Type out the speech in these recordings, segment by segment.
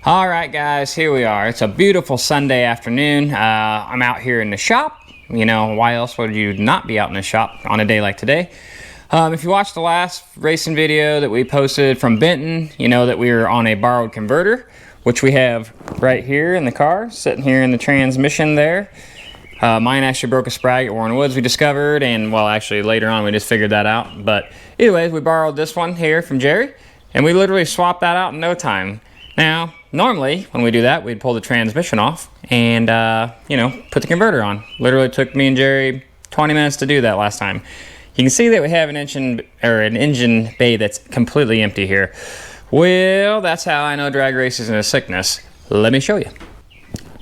All right, guys, here we are. It's a beautiful Sunday afternoon. I'm out here in the shop. You know, why else would you not be out in the shop on a day like today? If you watched the last racing video that we posted from Benton, you know that we were on a borrowed converter, which we have right here in the car, sitting here in the transmission there. Mine actually broke a sprag at Warren Woods, we discovered, and well, actually later on we just figured that out. But anyways, we borrowed this one here from Jerry, and we literally swapped that out in no time. Now, normally when we do that, we'd pull the transmission off and, you know, put the converter on. Literally took me and Jerry 20 minutes to do that last time. You can see that we have an engine bay that's completely empty here. Well, that's how I know drag racing is a sickness. Let me show you.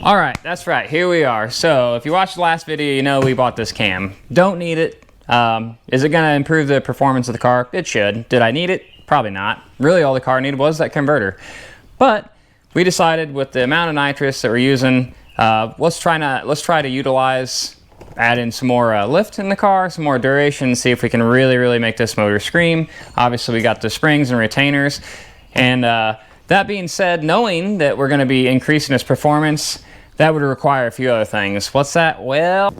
All right, that's right, here we are. So if you watched the last video, you know we bought this cam. Don't need it. Is it gonna improve the performance of the car? It should. Did I need it? Probably not. Really all the car needed was that converter. But we decided with the amount of nitrous that we're using, let's try to utilize, add in some more lift in the car, some more duration, see if we can really make this motor scream. Obviously we got the springs and retainers, and that being said, knowing that we're going to be increasing its performance, that would require a few other things. What's that? Well,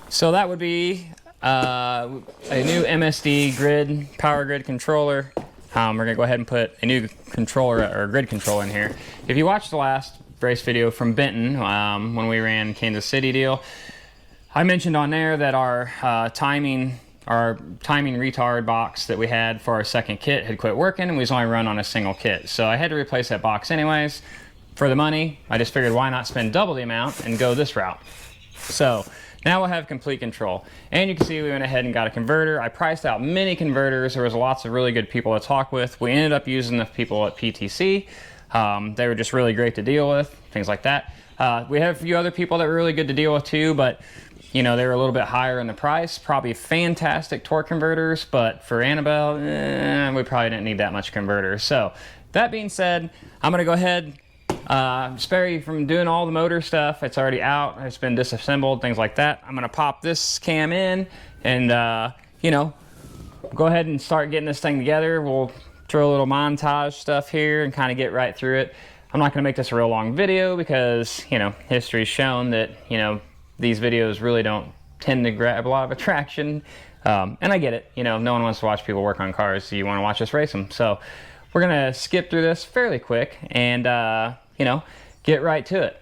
so that would be a new MSD grid, power grid controller. We're going to go ahead and put a new controller or grid controller in here. If you watched the last race video from Benton, when we ran Kansas City deal, I mentioned on there that our timing retard box that we had for our second kit had quit working, and we was only run on a single kit. So I had to replace that box anyways. For the money, I just figured why not spend double the amount and go this route. So now we'll have complete control. And you can see we went ahead and got a converter. I priced out many converters. There was lots of really good people to talk with. We ended up using the people at PTC. They were just really great to deal with, things like that. We had a few other people that were really good to deal with too, but you know, they were a little bit higher in the price. Probably fantastic torque converters, but for Annabelle, we probably didn't need that much converter. So that being said, I'm gonna go ahead, spare you from doing all the motor stuff. It's already out, it's been disassembled, things like that. I'm gonna pop this cam in and, you know, go ahead and start getting this thing together. We'll throw a little montage stuff here and kind of get right through it. I'm not gonna make this a real long video because, you know, history's shown that, you know, these videos really don't tend to grab a lot of attraction. And I get it, you know, no one wants to watch people work on cars, so you want to watch us race them. So we're gonna skip through this fairly quick and, you know, get right to it.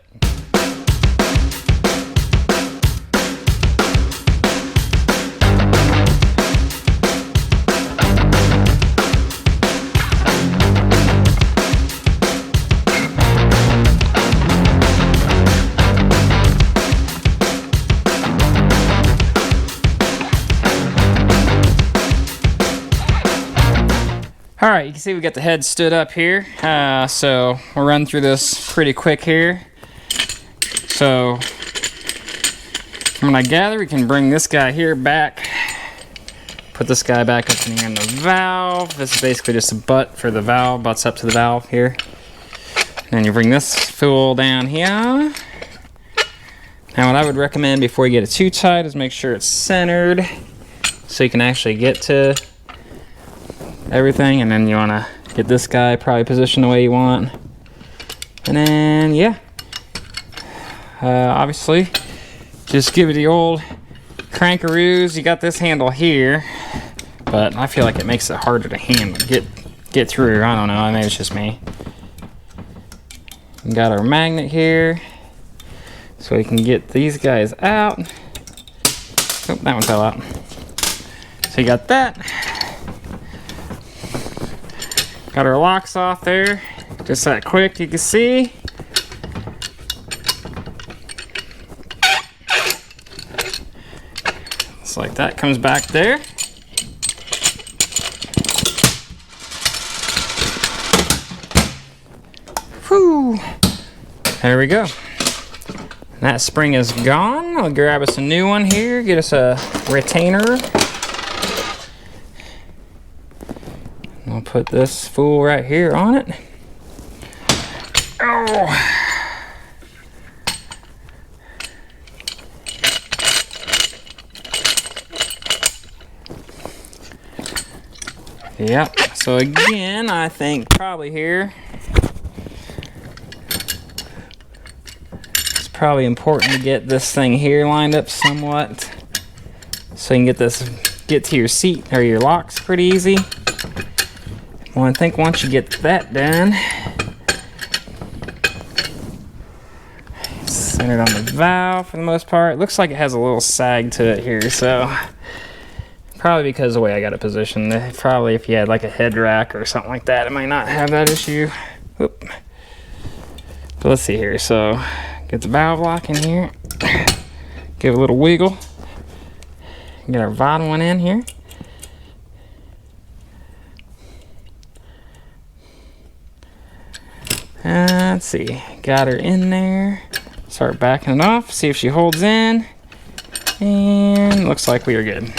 All right, you can see we got the head stood up here. So we'll run through this pretty quick here. So from what I gather, we can bring this guy here back, put this guy back up in here in the valve. This is basically just a butt for the valve, butts up to the valve here. And then you bring this fool down here. Now what I would recommend before you get it too tight is make sure it's centered so you can actually get to everything, and then you want to get this guy probably positioned the way you want, and then yeah, obviously just give it the old crankaroos. You got this handle here, but I feel like it makes it harder to handle, get through. I don't know, maybe it's just me. We got our magnet here so we can get these guys out. Oh, that one fell out. So you got that. Got our locks off there, just that quick, you can see. Just like that, comes back there. Whew, there we go. That spring is gone. I'll grab us a new one here, get us a retainer. I'll put this fool right here on it. Oh! Yep, so again, I think probably here, probably important to get this thing here lined up somewhat so you can get to your seat or your locks pretty easy. Well, I think once you get that done, centered on the valve for the most part. It looks like it has a little sag to it here, so probably because of the way I got it positioned. Probably if you had like a head rack or something like that, it might not have that issue. Whoop. But let's see here. So get the valve lock in here, give it a little wiggle, get our bottom one in here. Let's see, got her in there. Start backing it off, see if she holds in, and looks like we are good. And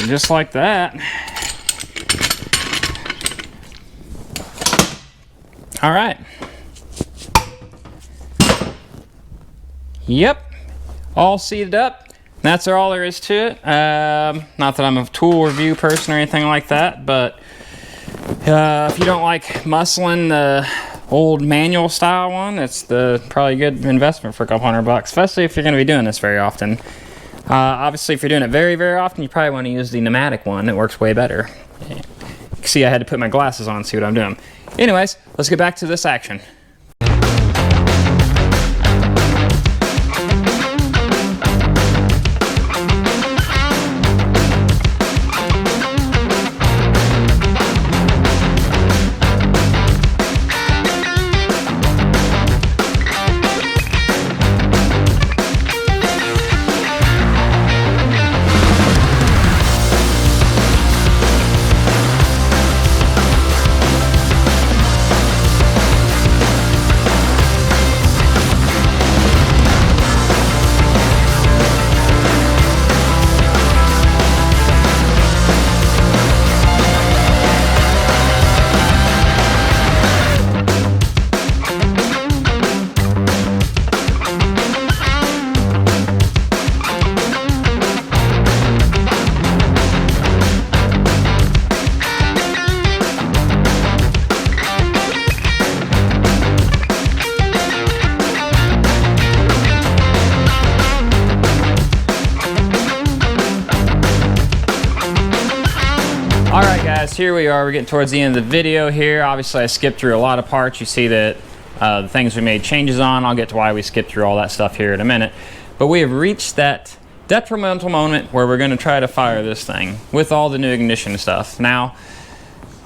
just like that. All right. Yep, all seated up. That's all there is to it. Not that I'm a tool review person or anything like that, but if you don't like muscling the old manual style one, it's probably a good investment for a couple $100, especially if you're going to be doing this very often. Obviously, if you're doing it very, very often, you probably want to use the pneumatic one. It works way better. See, I had to put my glasses on to see what I'm doing. Anyways, let's get back to this action. Alright guys, here we are. We're getting towards the end of the video here. Obviously I skipped through a lot of parts. You see that the things we made changes on. I'll get to why we skipped through all that stuff here in a minute. But we have reached that detrimental moment where we're going to try to fire this thing with all the new ignition stuff. Now,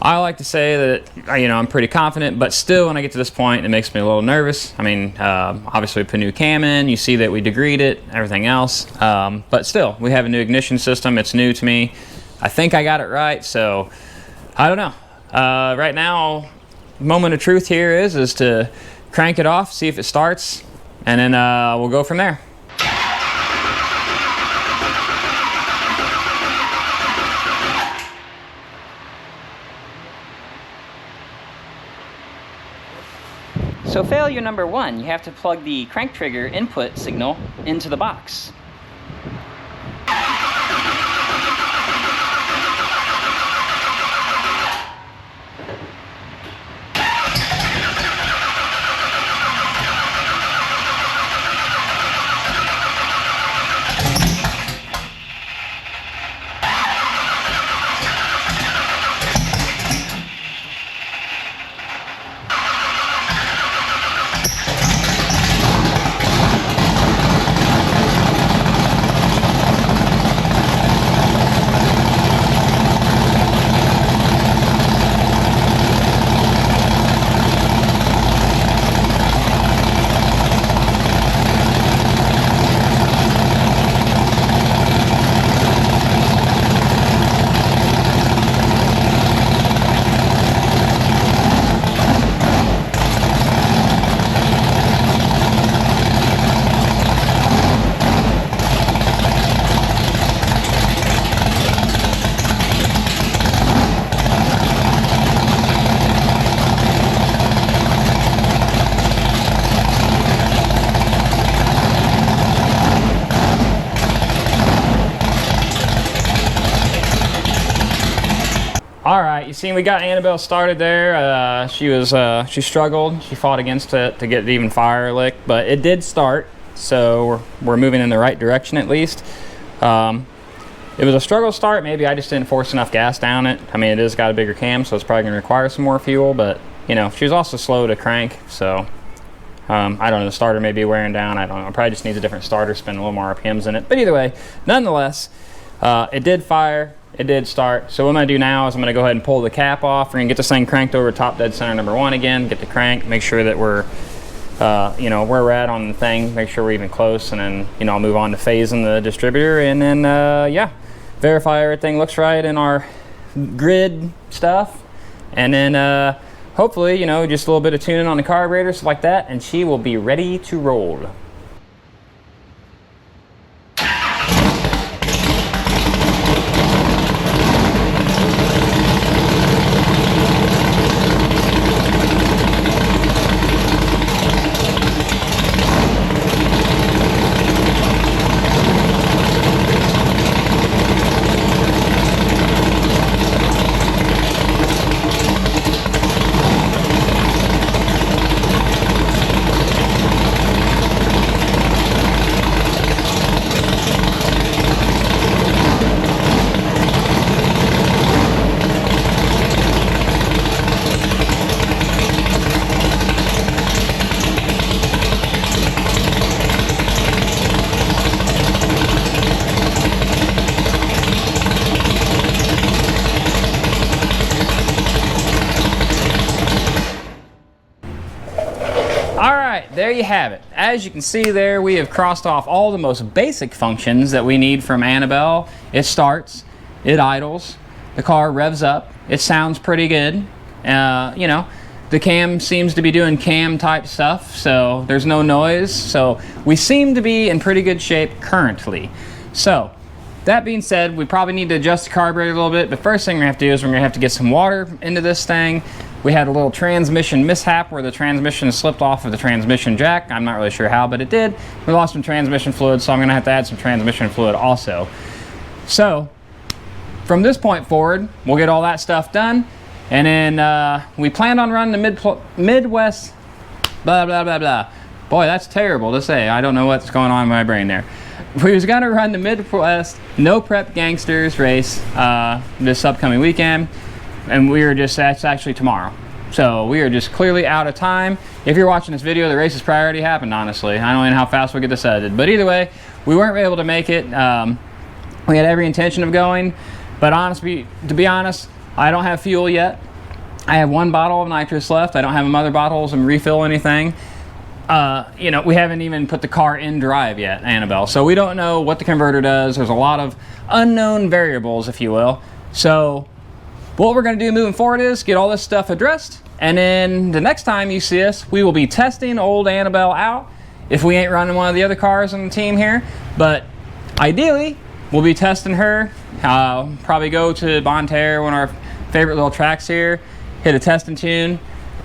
I like to say that, you know, I'm pretty confident, but still when I get to this point, it makes me a little nervous. I mean, obviously we put a new cam in. You see that we degreed it, everything else. But still, we have a new ignition system. It's new to me. I think I got it right, so I don't know. Right now, moment of truth here is to crank it off, see if it starts, and then we'll go from there. So failure number one, you have to plug the crank trigger input signal into the box. you see, we got Annabelle started there. She struggled. She fought against it to get it even fire lick, but it did start. So we're moving in the right direction at least. It was a struggle start. Maybe I just didn't force enough gas down it. I mean, it has got a bigger cam, so it's probably going to require some more fuel. But you know, she was also slow to crank, so I don't know. The starter may be wearing down. I don't know. It probably just needs a different starter, spin a little more RPMs in it. But either way, nonetheless, it did fire. It did start. So what I'm going to do now is I'm going to go ahead and pull the cap off. We're going to get this thing cranked over top dead center number 1 again, get the crank, make sure that we're, you know, where we're at on the thing, make sure we're even close, and then, you know, I'll move on to phasing the distributor, and then, yeah, verify everything looks right in our grid stuff, and then hopefully, you know, just a little bit of tuning on the carburetor, stuff like that, and she will be ready to roll. There you have it. As you can see there, we have crossed off all the most basic functions that we need from Annabelle. It starts, it idles, the car revs up, it sounds pretty good. You know, the cam seems to be doing cam type stuff, so there's no noise. So we seem to be in pretty good shape currently. So that being said, we probably need to adjust the carburetor a little bit, but first thing we're gonna have to do is we're gonna have to get some water into this thing. We had a little transmission mishap where the transmission slipped off of the transmission jack. I'm not really sure how, but it did. We lost some transmission fluid, so I'm gonna have to add some transmission fluid also. So from this point forward, we'll get all that stuff done, and then we planned on running the Midwest blah blah blah blah. Boy, that's terrible to say. I don't know what's going on in my brain there. We was gonna run the Midwest No Prep Gangsters race this upcoming weekend, and that's actually tomorrow. So we are just clearly out of time. If you're watching this video, the race has probably already happened, honestly. I don't know how fast we'll get this edited. But either way, we weren't able to make it. We had every intention of going, but honestly, to be honest, I don't have fuel yet. I have 1 bottle of nitrous left. I don't have other bottles and refill anything. You know, we haven't even put the car in drive yet, Annabelle. So we don't know what the converter does. There's a lot of unknown variables, if you will. So what we're going to do moving forward is get all this stuff addressed, and then the next time you see us, we will be testing old Annabelle out if we ain't running one of the other cars on the team here. But ideally, we'll be testing her. Probably go to Bonterre, one of our favorite little tracks here, hit a test and tune,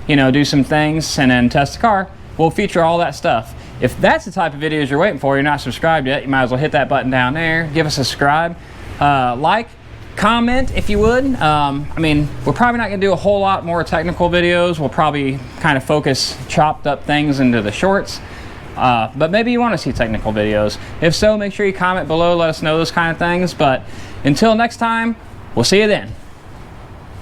you know, do some things, and then test the car. We'll feature all that stuff. If that's the type of videos you're waiting for, you're not subscribed yet, you might as well hit that button down there. Give us a subscribe, like, comment if you would. I mean, we're probably not going to do a whole lot more technical videos. We'll probably kind of focus chopped up things into the shorts. But maybe you want to see technical videos. If so, make sure you comment below, let us know those kind of things. But until next time, we'll see you then.